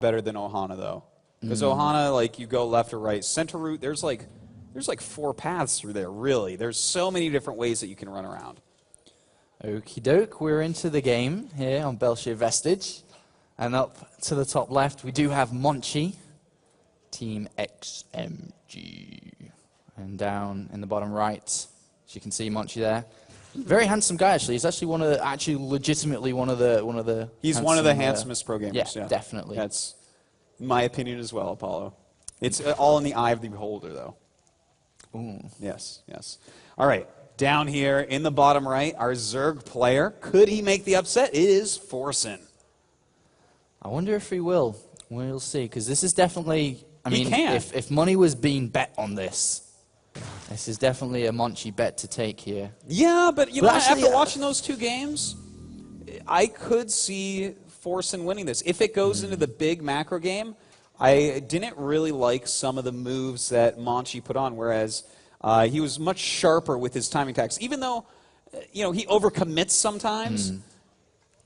better than Ohana, though. Because Ohana, like, you go left or right. Center route, there's like 4 paths through there, really. There's so many different ways that you can run around. Okie doke, we're into the game here on Belshire Vestige. And up to the top left, we do have Monchi, Team XMG. And down in the bottom right, as you can see Monchi there. Very handsome guy, actually. He's actually legitimately one of the. He's one of the handsomest pro gamers. Yeah, definitely. That's my opinion as well, Apollo. It's all in the eye of the beholder, though. Ooh. Yes, yes. All right, down here in the bottom right, our Zerg player. Could he make the upset? It is Forsen. I wonder if he will. We'll see, because this is definitely. I mean, can. If money was being bet on this is definitely a Monchi bet to take here. Yeah, but you know, actually, after watching those 2 games, I could see Forsen winning this. If it goes into the big macro game, I didn't really like some of the moves that Monchi put on, whereas he was much sharper with his timing attacks. Even though, you know, he overcommits sometimes,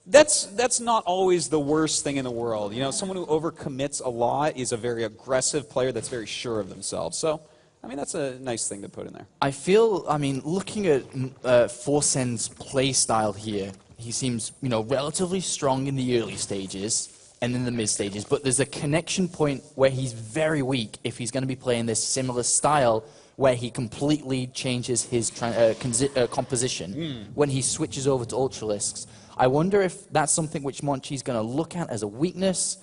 that's not always the worst thing in the world. You know, someone who overcommits a lot is a very aggressive player that's very sure of themselves. So, I mean, that's a nice thing to put in there. I feel, I mean, looking at Forsen's play style here, he seems, you know, relatively strong in the early stages and in the mid stages, but there's a connection point where he's very weak if he's going to be playing this similar style where he completely changes his composition when he switches over to Ultralisks. I wonder if that's something which Monchi's going to look at as a weakness.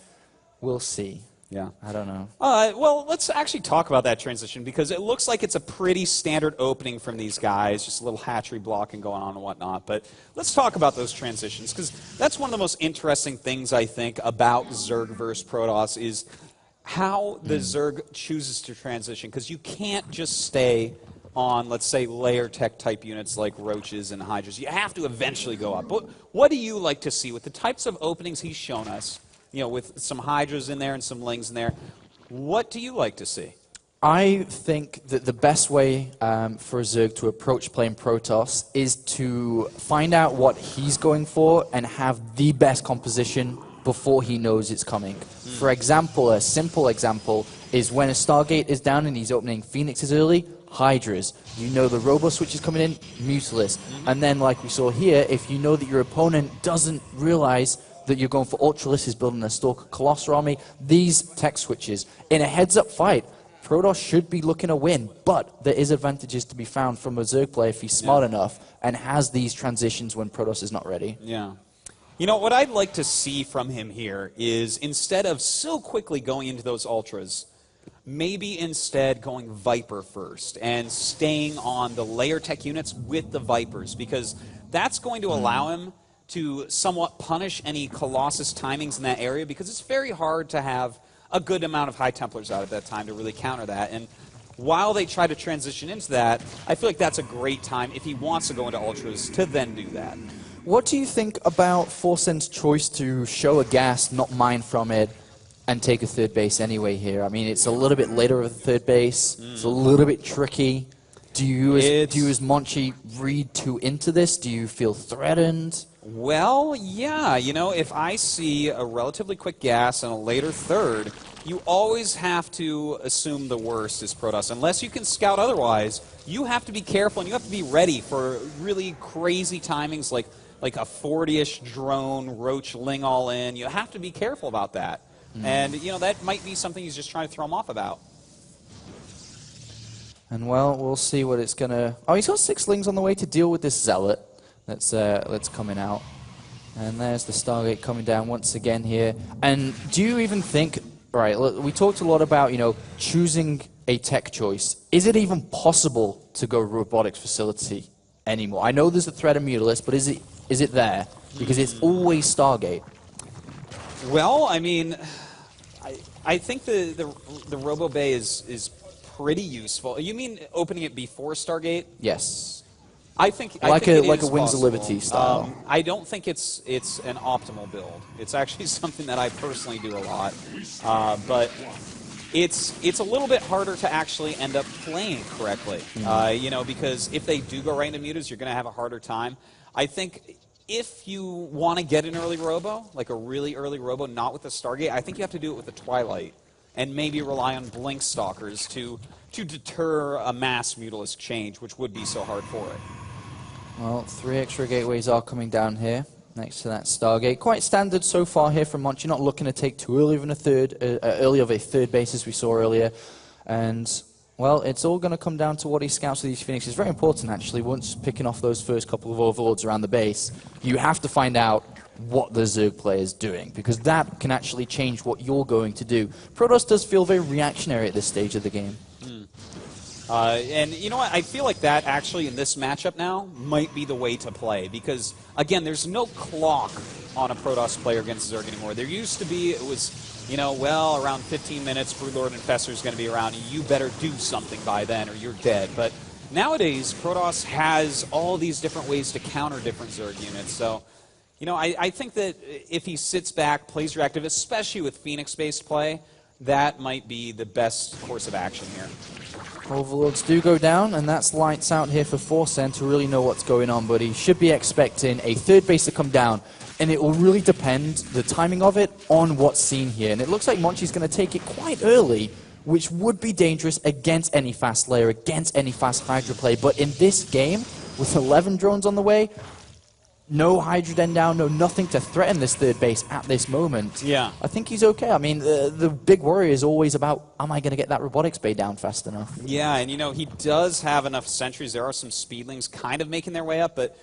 We'll see. Yeah. I don't know. Well, let's actually talk about that transition, because it looks like it's a pretty standard opening from these guys, just a little hatchery blocking going on and whatnot. But let's talk about those transitions, because that's one of the most interesting things, I think, about Zerg versus Protoss is how the Zerg chooses to transition, because you can't just stay on, let's say, layer tech type units like Roaches and Hydras. You have to eventually go up. But what do you like to see with the types of openings he's shown us? You know, with some Hydras in there and some Lings in there. What do you like to see? I think that the best way for a Zerg to approach playing Protoss is to find out what he's going for and have the best composition before he knows it's coming. For example, a simple example is when a Stargate is down and he's opening Phoenixes early, Hydras. You know the Robo Switch is coming in, Mutalisk. And then, like we saw here, if you know that your opponent doesn't realize that you're going for Ultralisks, is building a Stalker Colossus army, these tech switches. In a heads-up fight, Protoss should be looking to win, but there is advantages to be found from a Zerg player if he's smart enough and has these transitions when Protoss is not ready. Yeah. You know, what I'd like to see from him here is, instead of so quickly going into those Ultras, maybe instead going Viper first and staying on the layer tech units with the Vipers, because that's going to allow him to somewhat punish any Colossus timings in that area, because it's very hard to have a good amount of High Templars out at that time to really counter that. And while they try to transition into that, I feel like that's a great time, if he wants to go into Ultras, to then do that. What do you think about Forsen's choice to show a gas, not mine from it, and take a third base anyway here? I mean, it's a little bit later of a third base. It's a little bit tricky. Do you as Monchi read too into this? Do you feel threatened? Well, yeah, you know, if I see a relatively quick gas and a later third, you always have to assume the worst is Protoss. Unless you can scout otherwise, you have to be careful and you have to be ready for really crazy timings like a 40-ish drone, Roach, Ling all in. You have to be careful about that. And, you know, that might be something he's just trying to throw him off about. And, well, we'll see what it's going to... Oh, he's got 6 Lings on the way to deal with this Zealot that's coming out. And there's the Stargate coming down once again here. And do you even think... Right, look, we talked a lot about, you know, choosing a tech choice. Is it even possible to go robotics facility anymore? I know there's a threat of Mutalisk, but is it there? Because it's always Stargate. Well, I mean, I think the Robo Bay is pretty useful. You mean opening it before Stargate? Yes. I think like a Wings of Liberty style. I don't think it's an optimal build. It's actually something that I personally do a lot, but it's a little bit harder to actually end up playing correctly. You know, because if they do go right into mutas, you're going to have a harder time. I think if you want to get an early robo, like a really early robo, not with the Stargate, I think you have to do it with the Twilight, and maybe rely on Blink Stalkers to deter a mass Mutalisk change, which would be so hard for it. Well, 3 extra gateways are coming down here next to that Stargate. Quite standard so far here from Monchi, not looking to take too early of a third base as we saw earlier. And, well, it's all going to come down to what he scouts with these Phoenixes. Very important, actually, once picking off those first couple of Overlords around the base, you have to find out what the Zerg player is doing, because that can actually change what you're going to do. Protoss does feel very reactionary at this stage of the game. And you know what? I feel like that actually in this matchup now might be the way to play, because, again, there's no clock on a Protoss player against Zerg anymore. There used to be, it was, you know, well, around 15 minutes, Broodlord Infestor is going to be around, and you better do something by then or you're dead. But nowadays, Protoss has all these different ways to counter different Zerg units. So, you know, I think that if he sits back, plays reactive, especially with Phoenix-based play, that might be the best course of action here. Overlords do go down, and that's lights out here for Forsen to really know what's going on, but he should be expecting a third base to come down, and it will really depend, the timing of it, on what's seen here. And it looks like Monchi's going to take it quite early, which would be dangerous against any fast layer, against any fast Hydra play. But in this game, with 11 drones on the way, no Hydra Den down, nothing to threaten this third base at this moment. Yeah. I think he's okay. I mean, the big worry is always about, am I going to get that robotics bay down fast enough? Yeah, and you know, he does have enough sentries. There are some speedlings kind of making their way up, but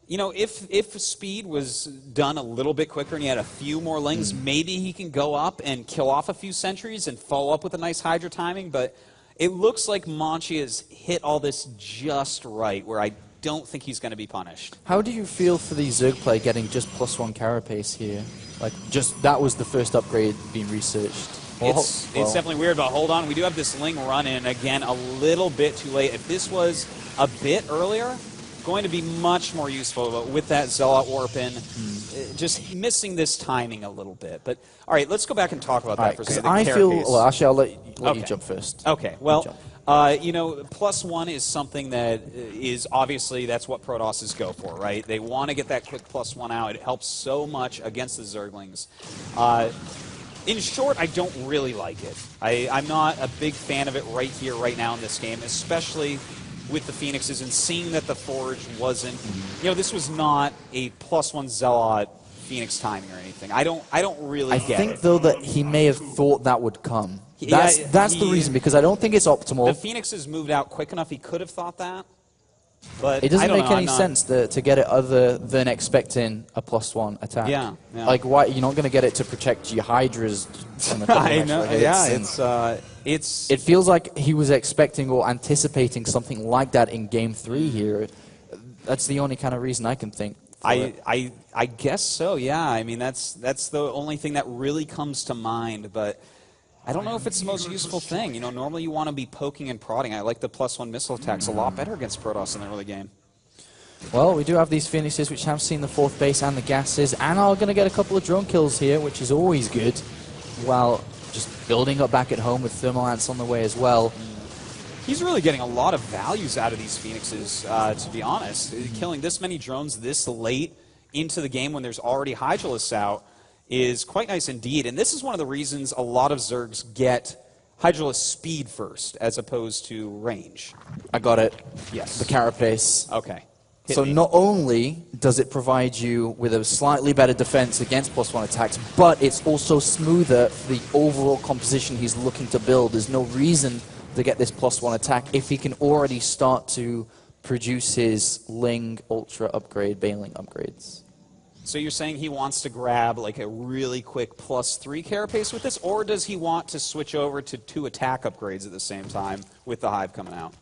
you know, if speed was done a little bit quicker and he had a few more lings, maybe he can go up and kill off a few sentries and follow up with a nice Hydra timing, but it looks like Monchi has hit all this just right, where I don't think he's going to be punished. How do you feel for the Zerg play getting just +1 carapace here? Like, just that was the first upgrade being researched. It's definitely weird, but hold on. We do have this Ling run in, again, a little bit too late. If this was a bit earlier, going to be much more useful, but with that Zealot warp in, just missing this timing a little bit. But, all right, let's go back and talk about that for a second. I feel, well, actually, I'll let you jump first. Okay, well, you know, +1 is something that is obviously, that's what Protosses go for, right? They want to get that quick +1 out. It helps so much against the Zerglings. In short, I don't really like it. I'm not a big fan of it right here, right now in this game, especially with the Phoenixes and seeing that the Forge wasn't, you know, this was not a +1 Zealot Phoenix timing or anything. I don't really get it. I think, though, that he may have thought that would come. That's the reason, because I don't think it's optimal. The Phoenixes moved out quick enough he could have thought that, but it doesn't make any sense to get it other than expecting a +1 attack. Yeah. Like, why you're not going to get it to protect your Hydras from a couple of extra hits. Yeah, it feels like he was expecting or anticipating something like that in Game 3 here. That's the only kind of reason I can think. I guess so. Yeah. I mean, that's the only thing that really comes to mind, but I don't know if it's the most useful thing. You know, normally you want to be poking and prodding. I like the +1 missile attacks a lot better against Protoss in the early game. Well, we do have these Phoenixes which have seen the 4th base and the gases, and are going to get a couple of drone kills here, which is always good, while just building up back at home with Thermal Ants on the way as well. He's really getting a lot of values out of these Phoenixes, to be honest. Killing this many drones this late into the game when there's already Hydralisks out is quite nice indeed. And this is one of the reasons a lot of Zergs get Hydralisk speed first, as opposed to range. I got it. Yes. The carapace. Okay. So not only does it provide you with a slightly better defense against +1 attacks, but it's also smoother for the overall composition he's looking to build. There's no reason to get this +1 attack if he can already start to produce his Ling Ultra upgrade, Bailing upgrades. So you're saying he wants to grab like a really quick +3 carapace with this, or does he want to switch over to 2 attack upgrades at the same time with the Hive coming out?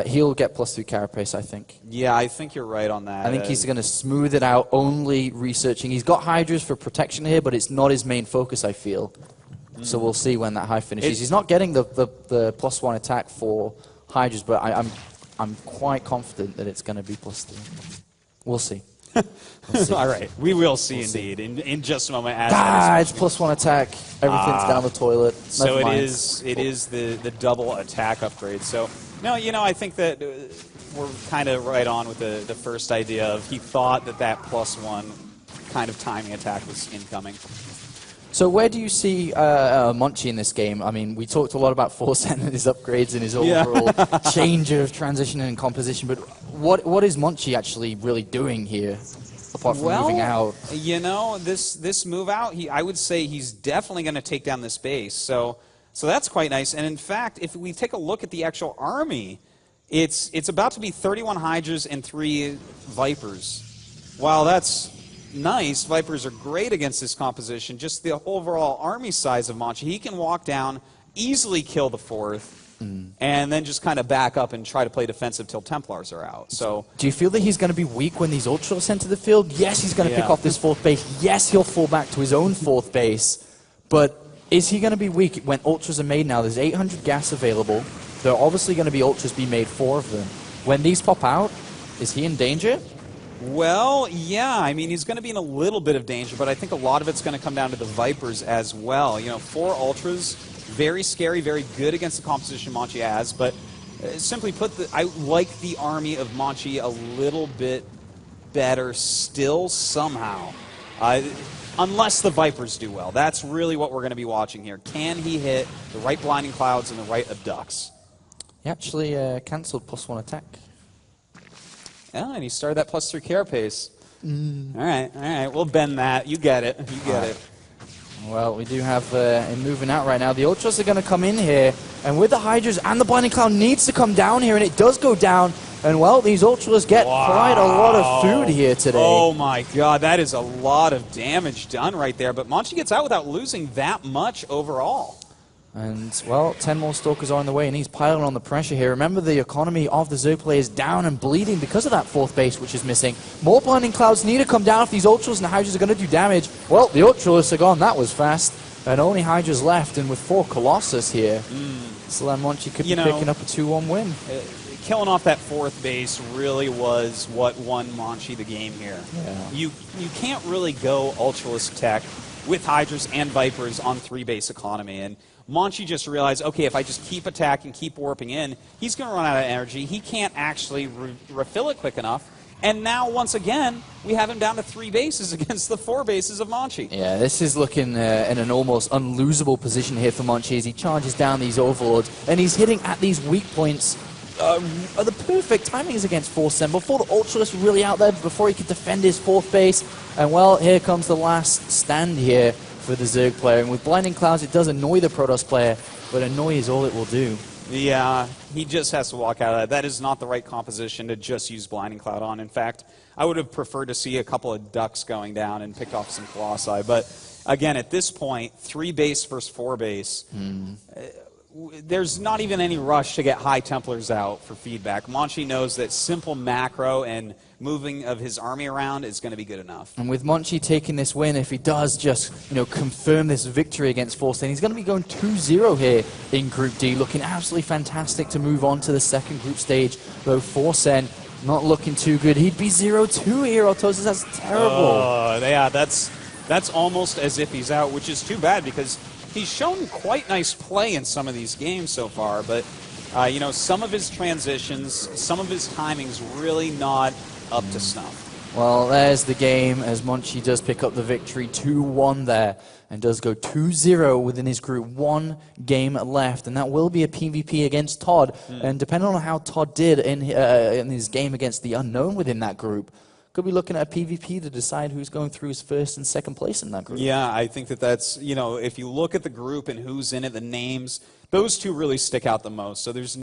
He'll get +3 carapace, I think. Yeah, I think you're right on that. I think he's going to smooth it out, only researching. He's got Hydras for protection here, but it's not his main focus, I feel. So we'll see when that Hive finishes. He's not getting the +1 attack for Hydras, but I'm quite confident that it's going to be +3. We'll see. All right, we will see indeed in just a moment. It's +1 attack. Everything's down the toilet. So it is the double attack upgrade. So no, you know, I think that we're kind of right on with the first idea of he thought that +1 kind of timing attack was incoming. So where do you see Monchi in this game? I mean, we talked a lot about Forsen and his upgrades and his overall change of transition and composition, but what is Monchi actually really doing here, apart from moving out? You know, this move out, I would say he's definitely going to take down this base. So that's quite nice. And in fact, if we take a look at the actual army, it's about to be 31 Hydras and 3 Vipers. While that's nice, Vipers are great against this composition. Just the overall army size of Monchi, he can walk down, easily kill the 4th, and then just kind of back up and try to play defensive till Templars are out. So, do you feel that he's going to be weak when these Ultras enter the field? Yes, he's going to pick off this 4th base. Yes, he'll fall back to his own 4th base. But is he going to be weak when Ultras are made now? There's 800 gas available. There are obviously going to be Ultras be made, 4 of them. When these pop out, is he in danger? Well, yeah, I mean, he's going to be in a little bit of danger, but I think a lot of it's going to come down to the Vipers as well. You know, 4 Ultras, very scary, very good against the composition Monchi has, but simply put, I like the army of Monchi a little bit better still somehow. Unless the Vipers do well. That's really what we're going to be watching here. Can he hit the right Blinding Clouds and the right Abducts? He actually cancelled +1 attack. Yeah, and he started that +3 carapace. All right, we'll bend that. You get it. You get it. Well, we do have him moving out right now. The Ultras are going to come in here, and with the Hydras and the Blinding Cloud needs to come down here, and it does go down. And, well, these Ultras get quite a lot of food here today. Oh, my God. That is a lot of damage done right there. But Monchi gets out without losing that much overall. And, well, 10 more Stalkers are on the way, and he's piling on the pressure here. Remember, the economy of the Zerg player is down and bleeding because of that 4th base, which is missing. More Blinding Clouds need to come down if these Ultras and the Hydras are going to do damage. Well, the Ultras are gone. That was fast. And only Hydras left, and with 4 Colossus here, Salam Monchi could be picking up a 2-1 win. Killing off that 4th base really was what won Monchi the game here. Yeah. You can't really go Ultralisk tech with Hydras and Vipers on 3-base economy. And Monchi just realized, okay, if I just keep attacking, keep warping in, he's going to run out of energy. He can't actually refill it quick enough. And now, once again, we have him down to 3 bases against the 4 bases of Monchi. Yeah, this is looking in an almost unlosable position here for Monchi as he charges down these Overlords. And he's hitting at these weak points. The perfect timings against Forsen before the Ultralisk were really out there, before he could defend his 4th base. And, well, here comes the last stand here for the Zerg player. And with Blinding Clouds, it does annoy the Protoss player, but annoy is all it will do. Yeah, he just has to walk out of that. That is not the right composition to just use Blinding Cloud on. In fact, I would have preferred to see a couple of Ducks going down and pick off some Colossi. But, again, at this point, 3 base versus 4 base, there's not even any rush to get High Templars out for feedback. Monchi knows that simple macro and moving of his army around is going to be good enough. And with Monchi taking this win, if he does just confirm this victory against Forsen, he's going to be going 2-0 here in Group D, looking absolutely fantastic to move on to the 2nd group stage. Though Forsen not looking too good. He'd be 0-2 here, Autosis. That's terrible. Oh, yeah, that's almost as if he's out, which is too bad because he's shown quite nice play in some of these games so far, but some of his transitions, some of his timing's really not up to snuff. Well, there's the game as Monchi does pick up the victory, 2-1 there, and does go 2-0 within his group. 1 game left, and that will be a PvP against Todd. And depending on how Todd did in his game against the Unknown within that group, could be looking at a PvP to decide who's going through his 1st and 2nd place in that group. Yeah, I think that's, if you look at the group and who's in it, the names, those 2 really stick out the most. So there's